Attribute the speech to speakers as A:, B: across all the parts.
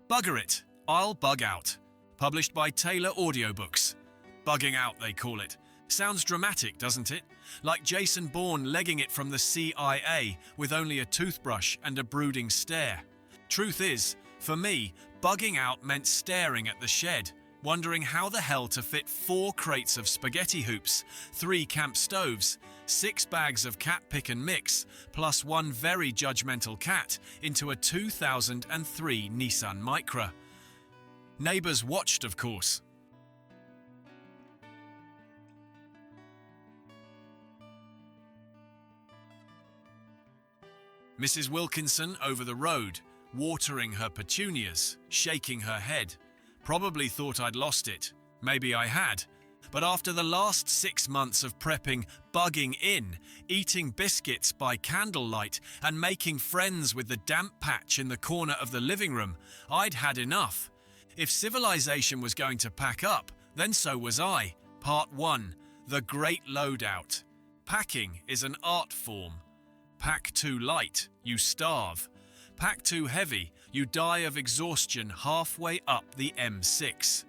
A: Bugger it, I'll bug out. Published by Taylor Audiobooks. Bugging out, they call it. Sounds dramatic, doesn't it? Like Jason Bourne legging it from the CIA with only a toothbrush and a brooding stare. Truth is, for me, bugging out meant staring at the shed, wondering how the hell to fit 4 crates of spaghetti hoops, 3 camp stoves, 6 bags of cat pick and mix, plus 1 very judgmental cat into a 2003 Nissan Micra. Neighbours watched, of course. Mrs. Wilkinson over the road, watering her petunias, shaking her head. Probably thought I'd lost it. Maybe I had. But after the last 6 months of prepping, bugging in, eating biscuits by candlelight, and making friends with the damp patch in the corner of the living room, I'd had enough. If civilization was going to pack up, then so was I. Part 1. The Great Loadout. Packing is an art form. Pack too light, you starve. Pack too heavy, you die of exhaustion halfway up the M6.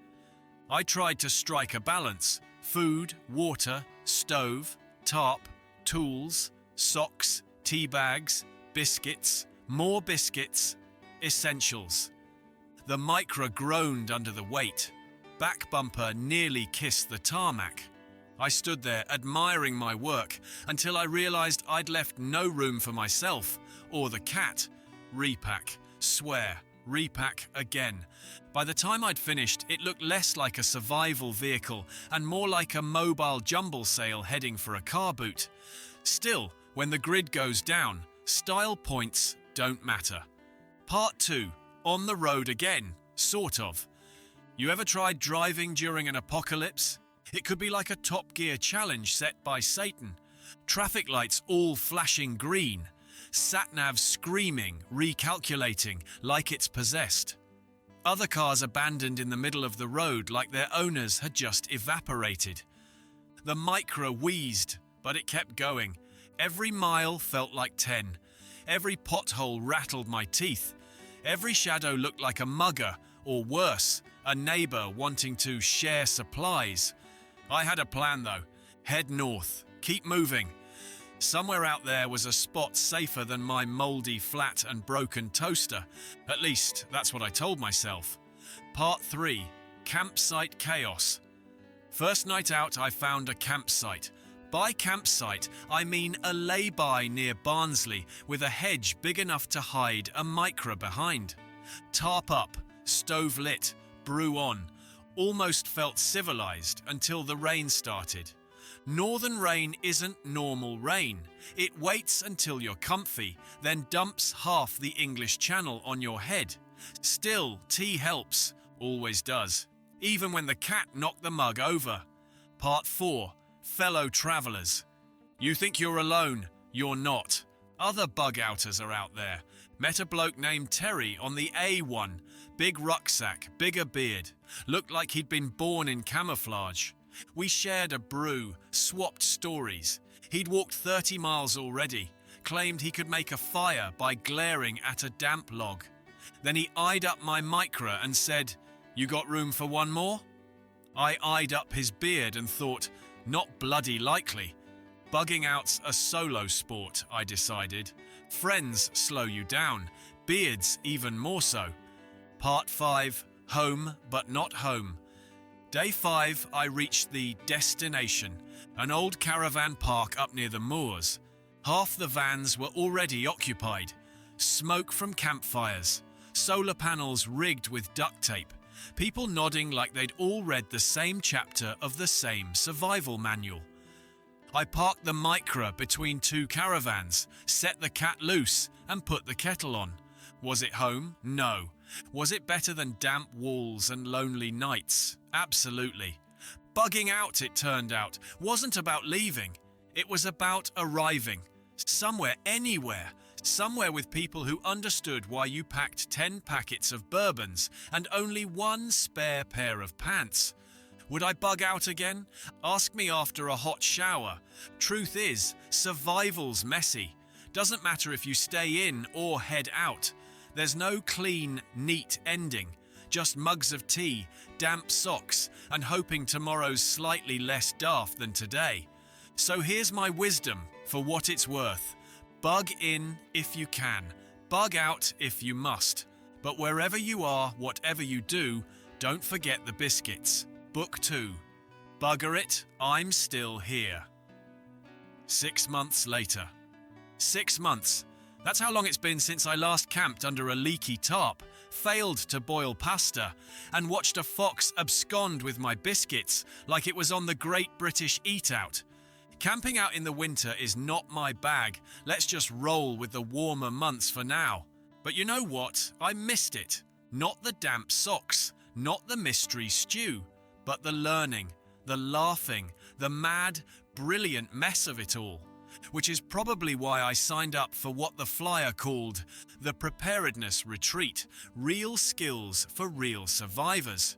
A: I tried to strike a balance. Food, water, stove, tarp, tools, socks, tea bags, biscuits, more biscuits, essentials. The Micra groaned under the weight. Back bumper nearly kissed the tarmac. I stood there admiring my work until I realised I'd left no room for myself or the cat. Repack, swear, repack again. By the time I'd finished, it looked less like a survival vehicle and more like a mobile jumble sale heading for a car boot. Still, when the grid goes down, style points don't matter. Part 2. On the road again, sort of. You ever tried driving during an apocalypse? It could be like a Top Gear challenge set by Satan. Traffic lights all flashing green. Sat-nav screaming, recalculating, like it's possessed. Other cars abandoned in the middle of the road like their owners had just evaporated. The Micra wheezed, but it kept going. Every mile felt like 10. Every pothole rattled my teeth. Every shadow looked like a mugger, or worse, a neighbour wanting to share supplies. I had a plan though. Head north. Keep moving. Somewhere out there was a spot safer than my mouldy flat and broken toaster. At least, that's what I told myself. Part 3. Campsite Chaos. First night out, I found a campsite. By campsite, I mean a lay-by near Barnsley with a hedge big enough to hide a Micra behind. Tarp up, stove lit, brew on. Almost felt civilized until the rain started. Northern rain isn't normal rain. It waits until you're comfy, then dumps half the English Channel on your head. Still, tea helps, always does. Even when the cat knocked the mug over. Part 4. Fellow travellers. You think you're alone, you're not. Other bug-outers are out there. Met a bloke named Terry on the A1. Big rucksack, bigger beard. Looked like he'd been born in camouflage. We shared a brew, swapped stories. He'd walked 30 miles already. Claimed he could make a fire by glaring at a damp log. Then he eyed up my Micra and said, "You got room for one more?" I eyed up his beard and thought, not bloody likely. Bugging out's a solo sport, I decided. Friends slow you down, beards even more so. Part 5. Home but not home. Day 5, I reached the destination, an old caravan park up near the moors. Half the vans were already occupied. Smoke from campfires, solar panels rigged with duct tape, people nodding like they'd all read the same chapter of the same survival manual. I parked the Micra between 2 caravans, set the cat loose, and put the kettle on. Was it home? No. Was it better than damp walls and lonely nights? Absolutely. Bugging out, it turned out, wasn't about leaving. It was about arriving. Somewhere, anywhere. Somewhere with people who understood why you packed 10 packets of bourbons and only 1 spare pair of pants. Would I bug out again? Ask me after a hot shower. Truth is, survival's messy. Doesn't matter if you stay in or head out. There's no clean, neat ending. Just mugs of tea, damp socks, and hoping tomorrow's slightly less daft than today. So here's my wisdom for what it's worth. Bug in if you can. Bug out if you must. But wherever you are, whatever you do, don't forget the biscuits. Book 2. Bugger it, I'm still here. 6 months later. 6 months. That's how long it's been since I last camped under a leaky tarp, failed to boil pasta, and watched a fox abscond with my biscuits like it was on the Great British Eat Out. Camping out in the winter is not my bag. Let's just roll with the warmer months for now. But you know what? I missed it. Not the damp socks, not the mystery stew, but the learning, the laughing, the mad, brilliant mess of it all. Which is probably why I signed up for what the flyer called the Preparedness Retreat, Real Skills for Real Survivors.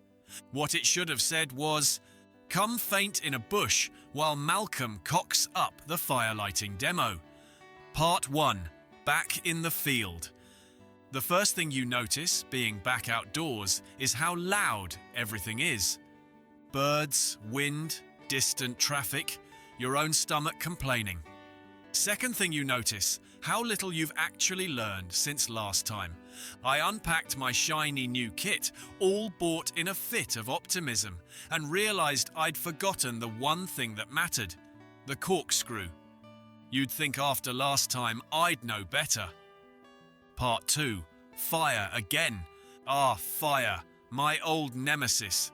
A: What it should have said was, come faint in a bush while Malcolm cocks up the firelighting demo. Part 1. Back in the field. The first thing you notice, being back outdoors, is how loud everything is. Birds, wind, distant traffic, your own stomach complaining. Second thing you notice, how little you've actually learned since last time. I unpacked my shiny new kit, all bought in a fit of optimism, and realized I'd forgotten the one thing that mattered, the corkscrew. You'd think after last time I'd know better. Part 2. Fire again. Ah, fire, my old nemesis.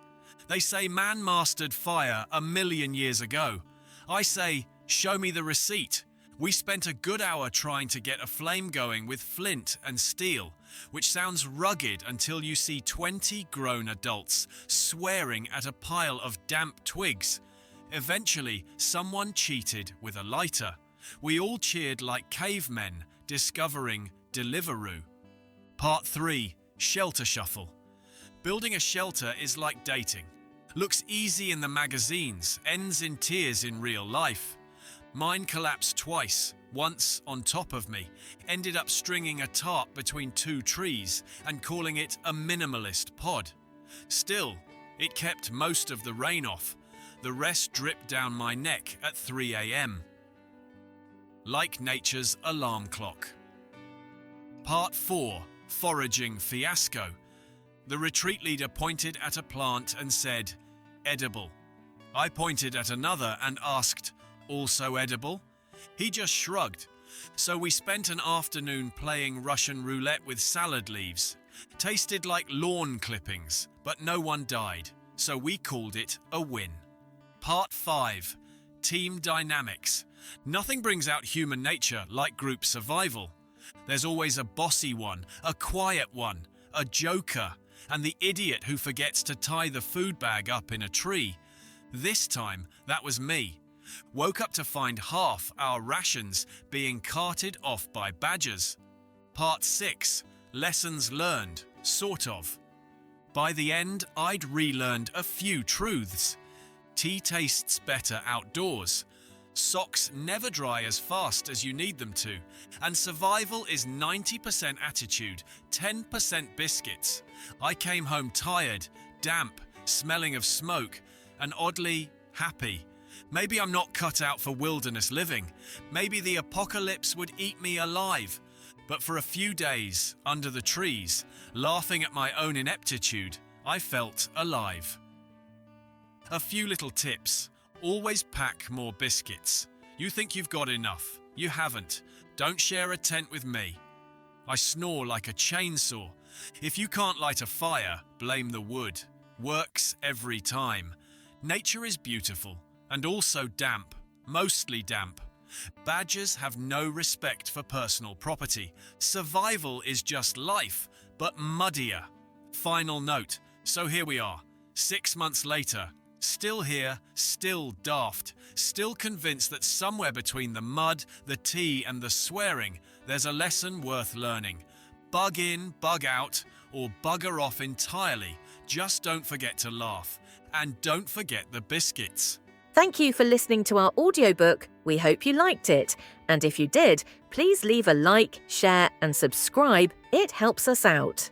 A: They say man mastered fire 1,000,000 years ago. I say, show me the receipt. We spent a good hour trying to get a flame going with flint and steel, which sounds rugged until you see 20 grown adults swearing at a pile of damp twigs. Eventually, someone cheated with a lighter. We all cheered like cavemen, discovering Deliveroo. Part 3. Shelter Shuffle. Building a shelter is like dating. Looks easy in the magazines, ends in tears in real life. Mine collapsed twice, once on top of me, ended up stringing a tarp between 2 trees and calling it a minimalist pod. Still, it kept most of the rain off. The rest dripped down my neck at 3 a.m. Like nature's alarm clock. Part 4. Foraging Fiasco. The retreat leader pointed at a plant and said, edible. I pointed at another and asked, also edible? He just shrugged. So we spent an afternoon playing Russian roulette with salad leaves. Tasted like lawn clippings, but no one died, so we called it a win. Part 5. Team Dynamics. Nothing brings out human nature like group survival. There's always a bossy one, a quiet one, a joker, and the idiot who forgets to tie the food bag up in a tree. This time, that was me. Woke up to find half our rations being carted off by badgers. Part 6. Lessons learned, sort of. By the end, I'd relearned a few truths. Tea tastes better outdoors. Socks never dry as fast as you need them to. And survival is 90% attitude, 10% biscuits. I came home tired, damp, smelling of smoke, and oddly happy. Maybe I'm not cut out for wilderness living. Maybe the apocalypse would eat me alive. But for a few days, under the trees, laughing at my own ineptitude, I felt alive. A few little tips. Always pack more biscuits. You think you've got enough. You haven't. Don't share a tent with me. I snore like a chainsaw. If you can't light a fire, blame the wood. Works every time. Nature is beautiful. And also damp, mostly damp. Badgers have no respect for personal property. Survival is just life, but muddier. Final note, so here we are, 6 months later, still here, still daft, still convinced that somewhere between the mud, the tea and the swearing, there's a lesson worth learning. Bug in, bug out, or bugger off entirely. Just don't forget to laugh. And don't forget the biscuits.
B: Thank you for listening to our audiobook. We hope you liked it. And if you did, please leave a like, share, and subscribe. It helps us out.